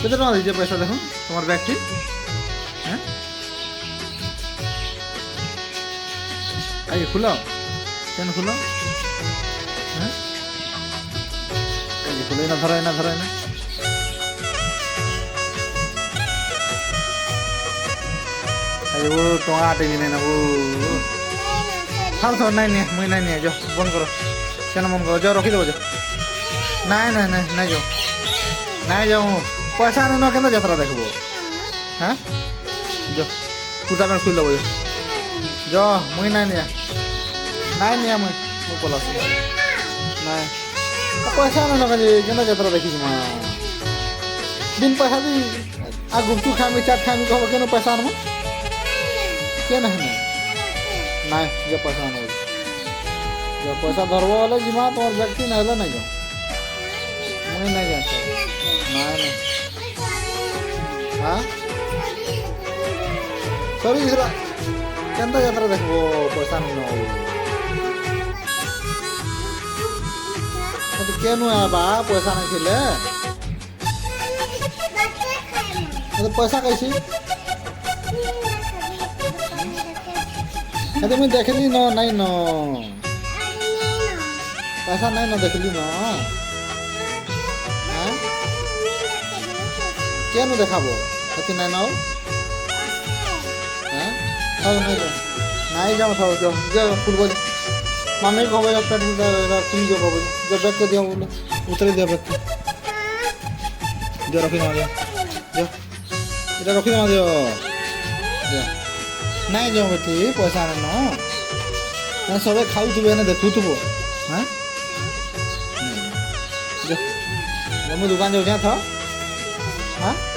କେତେ ଟଙ୍କା ଦେଇଛ ପଇସା ଦେଖ ତୁମର ବ୍ୟାଗ୍ଟି হ্যাঁ ଆଜି ଖୋଲ କେନ୍ ଖୋଲ হ্যাঁ ଆଜି ଖୋଲ ଏଇନା ଧର ଏଇନା ଧର ଏଇନା ଆଜି ଓ ଟଙ୍କା ଆଟେ ବି ନାଇଁ ନା ଓ ଥାଉ ଥାଉ ନାଇଁ ନିଏ ମୁଇଁ ନାଇଁ ନିଏ ଯାଅ ବନ୍ଦ କର କେନ ବନ୍ଦ କର ଯାଅ ରଖିଦେବ ଯାଅ ନାଇଁ ନାଇଁ ନାଇଁ ନାଇଁ ଯାଅ ନାଇଁ ଯାଉ ପଇସା ନେନ କେନ୍ତା ଯାତ୍ରା ଦେଖବ হ্যাঁ যাও কুর্তা প্যান্ট খুলে দেবো যাও মুই নাই নিয়া নাই নিয়া মুই মুই পলাস নাই পয়সা নেন কালি কেনা যাত্রা দেখিস মা বিন পয়সা দি আর গুপচুপ খাইমি চাট খাইমি কহব কেন পয়সা আনবো কে না নাই যে পয়সা আনবো যে পয়সা ধরবো বলে জিমা তোমার ব্যক্তি না হলে নাই যাও মুই নাই যাই নাই নাই হ্যাঁ সরি সেটা কেনতা যাত্রা দেখবো পয়সা নেই কেন বা পয়সা নাই ଥିଲେ পয়সা कैसी अरे मैं देखली न नहीं न पैसा नहीं न देखली न क्या नु देखाबो अति नहीं न नहीं जाओ था जो फुटबॉल मामे को भाई पेट तुम जो बाबू जो बैग के दिया बोले उतरे दिया बैग जो रखी ना जो इधर रखी ना जो नहीं जाओ बेटी पैसा न ना सब खाऊ थबे ना देखु थबो हां जो मैं दुकान जाऊ था हां